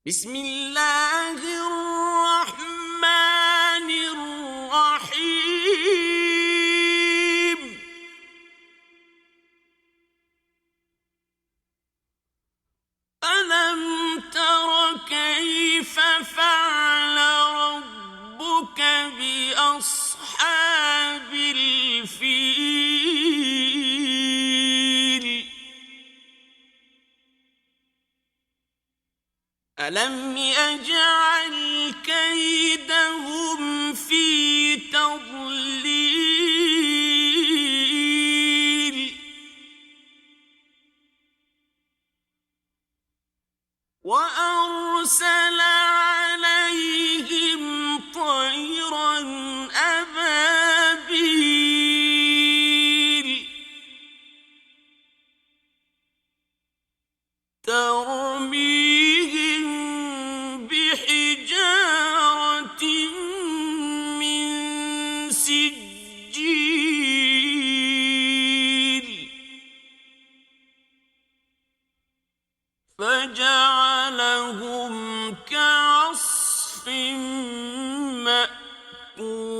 بسم الله الرحمن الرحيم ألم تر كيف فعل ربك بأصحاب الفيل ألم يجعل كيدهم في تضليل وأرسل عليهم طيرا أبابيل ترميهم بحجارة من سجيل فجعلهم كعصف مأكول.